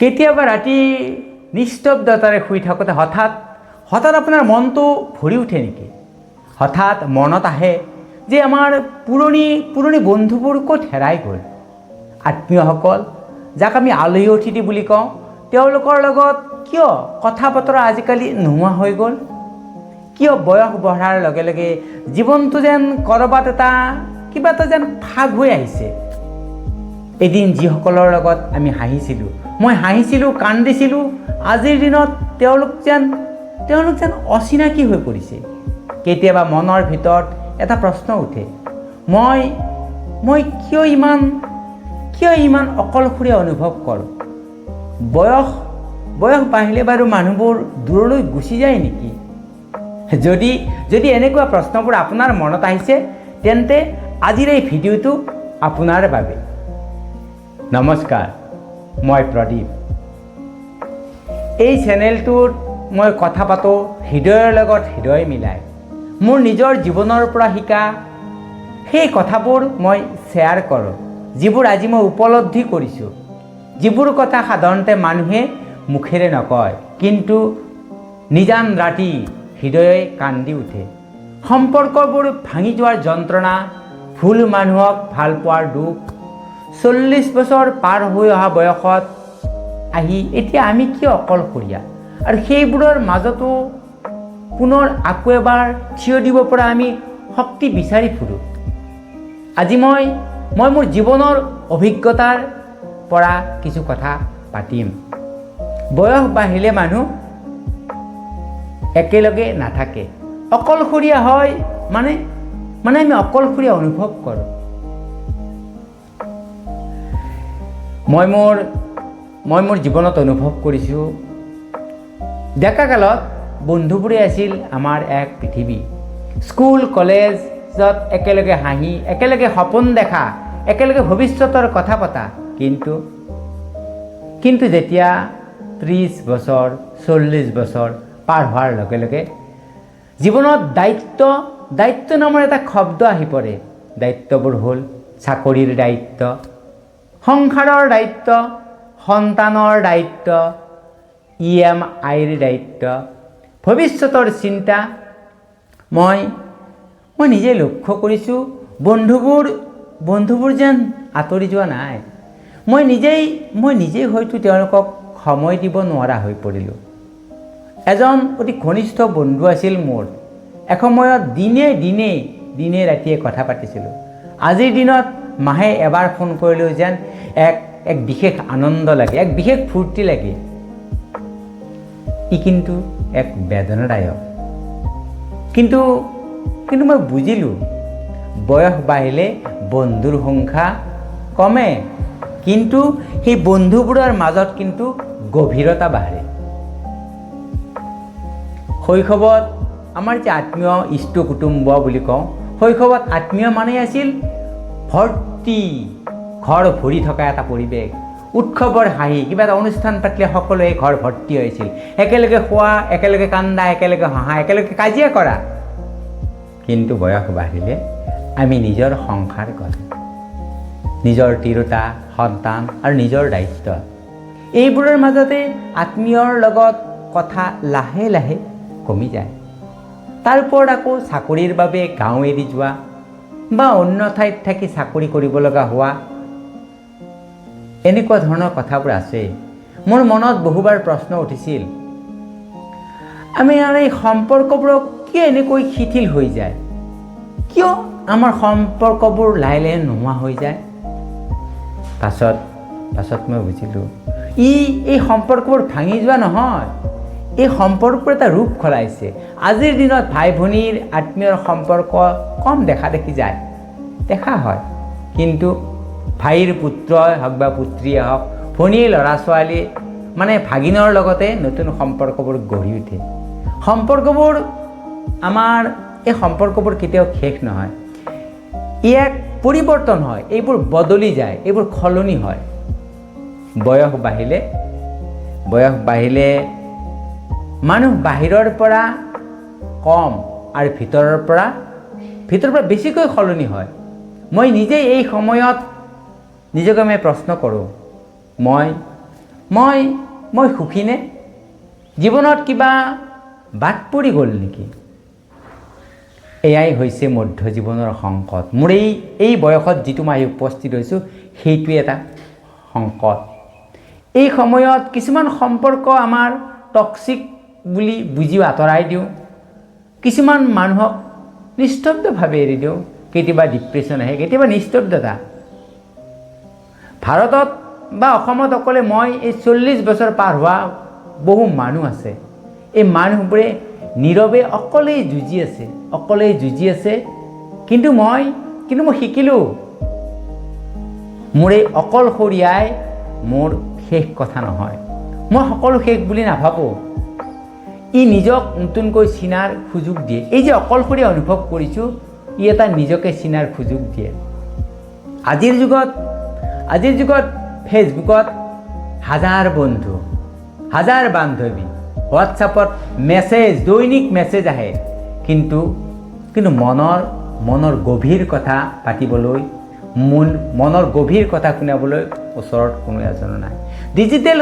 কেতিয়াবা ৰাতি নিস্তব্ধতাৰে শুই থাকোঁতে হঠাৎ আপোনাৰ মনটো ভৰি উঠে নেকি? হঠাৎ মনত আহে যে আমাৰ পুৰণি বন্ধুবোৰ ক'ত হেৰাই গ'ল? আত্মীয়সকল, যাক আমি আলহী অতিথি বুলি কওঁ, তেওঁলোকৰ লগত কিয় কথা বতৰা আজিকালি নোহোৱা হৈ গ'ল? কিয় বয়স বঢ়াৰ লগে লগে জীৱনটো যেন ক'ৰবাত কিবা এটা যেন ফাগ হৈ আহিছে? এদিন যিসকলৰ লগত আমি মই হাঁহিছিলোঁ, কান্দিছিলোঁ, আজিৰ দিনত তেওঁলোক যেন অচিনাকি হৈ পৰিছে। কেতিয়াবা মনৰ ভিতৰত এটা প্ৰশ্ন উঠে, মই কিয় ইমান অকলশৰীয়া অনুভৱ কৰোঁ? বয়স বাঢ়িলে বাৰু মানুহবোৰ দূৰলৈ গুচি যায় নেকি? যদি এনেকুৱা প্ৰশ্নবোৰ আপোনাৰ মনত আহিছে, তেন্তে আজিৰ এই ভিডিঅ'টো আপোনাৰ বাবে। নমস্কাৰ, মই প্ৰদীপ। এই চেনেলটোত মই কথা পাতোঁ হৃদয়ৰ লগত হৃদয় মিলাই। মোৰ নিজৰ জীৱনৰ পৰা শিকা সেই কথাবোৰ মই শ্বেয়াৰ কৰোঁ, যিবোৰ আজি মই উপলব্ধি কৰিছোঁ, যিবোৰ কথা সাধাৰণতে মানুহে মুখেৰে নকয়, কিন্তু নিজান ৰাতি হৃদয়ে কান্দি উঠে। সম্পৰ্কবোৰ ভাঙি যোৱাৰ যন্ত্ৰণা, ভুল মানুহক ভাল পোৱাৰ দুখ, 40 বছৰ পাৰ হৈ অহা বয়সত আহি এতিয়া আমি কিয় অকলশৰীয়া, আৰু সেইবোৰৰ মাজতো পুনৰ আকৌ এবাৰ থিয় দিব পৰা আমি শক্তি বিচাৰি ফুৰোঁ। আজি মই মোৰ জীৱনৰ অভিজ্ঞতাৰ পৰা কিছু কথা পাতিম। বয়স বাঢ়িলে মানুহ একেলগে নাথাকে, অকলশৰীয়া হয়, মানে আমি অকলশৰীয়া অনুভৱ কৰোঁ। মই মোৰ জীৱনত অনুভৱ কৰিছোঁ, ডেকা কালত বন্ধুবোৰে আছিল আমাৰ এক পৃথিৱী। স্কুল কলেজত একেলগে হাঁহি, একেলগে সপোন দেখা, একেলগে ভৱিষ্যতৰ কথা পতা। কিন্তু যেতিয়া 30 বছৰ 40 বছৰ পাৰ হোৱাৰ লগে লগে জীৱনত দায়িত্ব নামৰ এটা শব্দ আহি পৰে। দায়িত্ববোৰ হ'ল চাকৰিৰ দায়িত্ব, সংসাৰৰ দায়িত্ব, সন্তানৰ দায়িত্ব, EMIৰ দায়িত্ব, ভৱিষ্যতৰ চিন্তা। মই নিজে লক্ষ্য কৰিছোঁ, বন্ধুবোৰ যেন আঁতৰি যোৱা নাই। মই নিজেই হয়তো তেওঁলোকক সময় দিব নোৱাৰা হৈ পৰিলোঁ। এজন অতি ঘনিষ্ঠ বন্ধু আছিল মোৰ। এসময়ত দিনে ৰাতিয়ে কথা পাতিছিলোঁ। আজিৰ দিনত মাহে এবাৰ ফোন কৰিলেও যেন এক বিশেষ আনন্দ লাগে, এক বিশেষ ফূৰ্তি লাগে। ই কিন্তু এক বেদনাদায়ক। কিন্তু মই বুজিলোঁ, বয়স বাঢ়িলে বন্ধুৰ সংখ্যা কমে, কিন্তু সেই বন্ধুবোৰৰ মাজত কিন্তু গভীৰতা বাঢ়ে। শৈশৱত আমাৰ যে আত্মীয় ইষ্ট কুটুম্ব বুলি কওঁ, শৈশৱত আত্মীয় মানেই আছিল ভৰ্তি, ঘৰ ভৰি থকা এটা পৰিৱেশ। উৎসৱৰ হাঁহি, কিবা এটা অনুষ্ঠান পাতিলে সকলোৱে ঘৰ ভৰ্তি হৈছিল। একেলগে খোৱা, একেলগে কান্দা, একেলগে হাঁহা, একেলগে কাজিয়া কৰা। কিন্তু বয়স বাঢ়িলে আমি নিজৰ সংসাৰ গঢ়ো, নিজৰ তিৰোতা, সন্তান আৰু নিজৰ দায়িত্ব। এইবোৰৰ মাজতে আত্মীয়ৰ লগত কথা লাহে লাহে কমি যায়। তাৰ ওপৰত আকৌ চাকৰিৰ বাবে গাঁও এৰি যোৱা বা অন্য ঠাইত থাকি চাকৰি কৰিব লগা হোৱা, এনেকুৱা ধৰণৰ কথাবোৰ আছে। মোৰ মনত বহুবাৰ প্ৰশ্ন উঠিছিল, আমি এই সম্পৰ্কবোৰক কিয় এনেকৈ শিথিল হৈ যায়? কিয় আমাৰ সম্পৰ্কবোৰ লাহে লাহে নোহোৱা হৈ যায়? পাছত মই বুজিলোঁ, এই সম্পৰ্কবোৰ ভাঙি যোৱা নহয়, এই সম্পৰ্কৰ এটা ৰূপ সলাইছে। আজিৰ দিনত ভাই ভনীৰ আত্মীয়ৰ সম্পৰ্ক কম দেখা হয়, কিন্তু ভাইৰ পুত্ৰই হওক বা পুত্ৰীয়ে হওক, ভনীৰ ল'ৰা ছোৱালী মানে ভাগিনৰ লগতে নতুন সম্পৰ্কবোৰ গঢ়ি উঠে। এই সম্পৰ্কবোৰ কেতিয়াও শেষ নহয়, ই এক পৰিৱৰ্তন হয়, এইবোৰ বদলি যায়, এইবোৰ সলনি হয়। বয়স বাঢ়িলে মানুহ বাহিৰৰ পৰা কম আৰু ভিতৰৰ পৰা বেছিকৈ সলনি হয়। মই নিজেই এই সময়ত নিজকে প্ৰশ্ন কৰোঁ, মই সুখীনে? জীৱনত কিবা বাট পৰি গ'ল নেকি? এয়াই হৈছে মধ্য জীৱনৰ সংকট। মোৰ এই বয়সত যিটো মই উপস্থিত হৈছোঁ সেইটোৱে এটা সংকট। এই সময়ত কিছুমান সম্পৰ্ক আমাৰ টক্সিক বুলি বুজিও আঁতৰাই দিওঁ, কিছুমান মানুহক নিস্তব্ধভাৱে এৰি দিওঁ। কেতিয়াবা ডিপ্ৰেশ্যন আহে, কেতিয়াবা নিস্তব্ধতা। ভাৰতত বা অসমত অকলে মই এই 40 বছৰ পাৰ হোৱা বহু মানুহ আছে। এই মানুহবোৰে নীৰৱে অকলেই যুঁজি আছে। কিন্তু মই শিকিলোঁ, মোৰ এই অকলশৰীয়াই মোৰ শেষ কথা নহয়। মই সকলো শেষ বুলি নাভাবোঁ। ই নিজক নতুনকৈ চিনাৰ সুযোগ দিয়ে। এই যে অকলশৰীয়া অনুভৱ কৰিছোঁ, ই এটা নিজকে চিনাৰ সুযোগ দিয়ে। আজিৰ যুগত ফেচবুকত হাজাৰ বন্ধু, হাজাৰ বান্ধৱী, হোৱাটছআপত দৈনিক মেছেজ আহে, কিন্তু মনৰ গভীৰ কথা পাতিবলৈ, মনৰ গভীৰ কথা শুনাবলৈ ওচৰত কোনো এজনো নাই। ডিজিটেল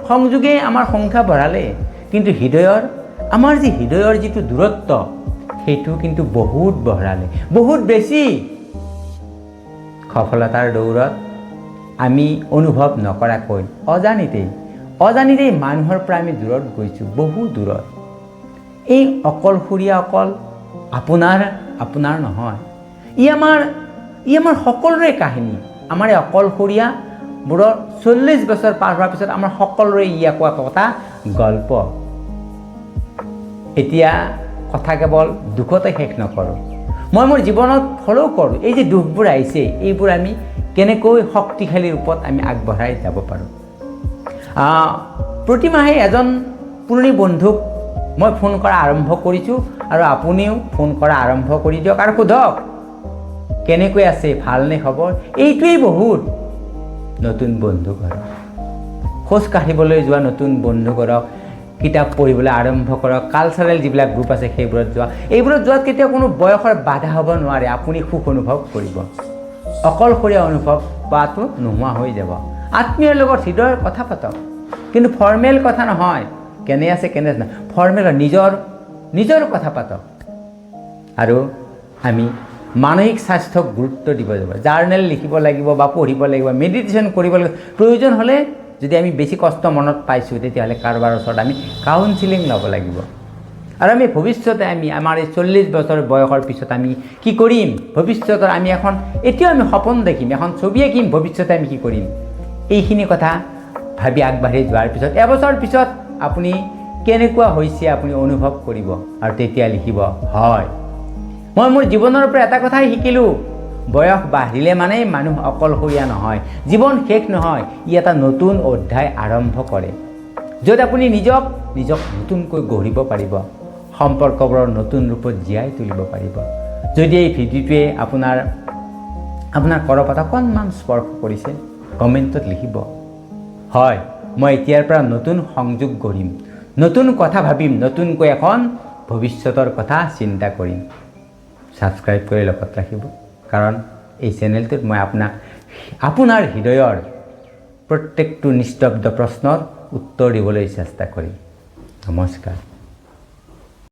সংযোগে আমাৰ সংখ্যা বঢ়ালে, কিন্তু আমাৰ হৃদয়ৰ যিটো দূৰত্ব সেইটো কিন্তু বহুত বঢ়ালে, বহুত বেছি। সফলতাৰ দৌৰত আমি অনুভৱ নকৰাকৈ অজানিতেই মানুহৰ পৰা আমি দূৰত গৈছোঁ, বহু দূৰত। এই অকলশৰীয়া অকল আপোনাৰ নহয়, ই আমাৰ সকলোৰে কাহিনী। আমাৰ এই অকলশৰীয়াবোৰৰ 40 বছৰ পাৰ হোৱাৰ পিছত আমাৰ সকলোৰে আকৌ এটা গল্প। এতিয়া কথা কেৱল দুখতে শেষ নকৰোঁ, মই মোৰ জীৱনত ফ'ল' কৰোঁ। এই যে দুখবোৰ আহিছে, এইবোৰ আমি কেনেকৈ শক্তিশালী ৰূপত আমি আগবঢ়াই যাব পাৰোঁ। প্ৰতিমাহে এজন পুৰণি বন্ধুক মই ফোন কৰা আৰম্ভ কৰিছোঁ, আৰু আপুনিও ফোন কৰা আৰম্ভ কৰি দিয়ক আৰু সোধক কেনেকৈ আছে, ভালনে খবৰ? এইটোৱেই বহুত। নতুন বন্ধু কৰক, খোজ কাঢ়িবলৈ যোৱা নতুন বন্ধু কৰক, কিতাপ পঢ়িবলৈ আৰম্ভ কৰক, কালচাৰেল যিবিলাক গ্ৰুপ আছে সেইবোৰত এইবোৰত যোৱাত কেতিয়াও কোনো বয়সৰ বাধা হ'ব নোৱাৰে। আপুনি সুখ অনুভৱ কৰিব, অকলশৰীয়া অনুভৱ কৰাটো নোহোৱা হৈ যাব। আত্মীয়ৰ লগত হৃদয়ৰ কথা পাতক, কিন্তু ফৰ্মেল কথা নহয়, কেনে আছে নহয়, ফৰ্মেল নিজৰ কথা পাতক। আৰু আমি মানসিক স্বাস্থ্যক গুৰুত্ব দিব লাগিব। জাৰ্নেল লিখিব লাগিব বা পঢ়িব লাগিব, মেডিটেশ্যন কৰিব লাগিব। প্ৰয়োজন হ'লে যদি আমি বেছি কষ্ট মনত পাইছোঁ, তেতিয়াহ'লে কাৰোবাৰ ওচৰত আমি কাউন্সিলিং ল'ব লাগিব। আৰু আমি ভৱিষ্যতে আমাৰ এই 40 বছৰ বয়সৰ পিছত আমি কি কৰিম, ভৱিষ্যতৰ এতিয়াও আমি সপোন দেখিম, এখন ছবি আঁকিম, ভৱিষ্যতে আমি কি কৰিম, এইখিনি কথা ভাবি আগবাঢ়ি যোৱাৰ পিছত এবছৰ পিছত আপুনি কেনেকুৱা হৈছে আপুনি অনুভৱ কৰিব, আৰু তেতিয়া লিখিব, হয় মই মোৰ জীৱনৰ পৰা এটা কথাই শিকিলোঁ, বয়স বাঢ়িলে মানেই মানুহ অকলশৰীয়া নহয়, জীৱন শেষ নহয়, ই এটা নতুন অধ্যায় আৰম্ভ কৰে, য'ত আপুনি নিজক নতুনকৈ গঢ়িব পাৰিব, সম্পৰ্কবোৰৰ নতুন ৰূপত জীয়াই তুলিব পাৰিব। যদি এই ভিডিঅ'টোৱে আপোনাৰ ক'ৰবাত অকণমান স্পৰ্শ কৰিছে, কমেণ্টত লিখিব, হয় মই এতিয়াৰ পৰা নতুন সংযোগ গঢ়িম, নতুন কথা ভাবিম, নতুনকৈ এখন ভৱিষ্যতৰ কথা চিন্তা কৰিম। ছাবস্ক্ৰাইব কৰি লগত ৰাখিব, কাৰণ এই চেনেলটোত মই আপোনাৰ হৃদয়ৰ প্ৰত্যেকটো নিস্তব্ধ প্ৰশ্নৰ উত্তৰ দিবলৈ চেষ্টা কৰিম। নমস্কাৰ।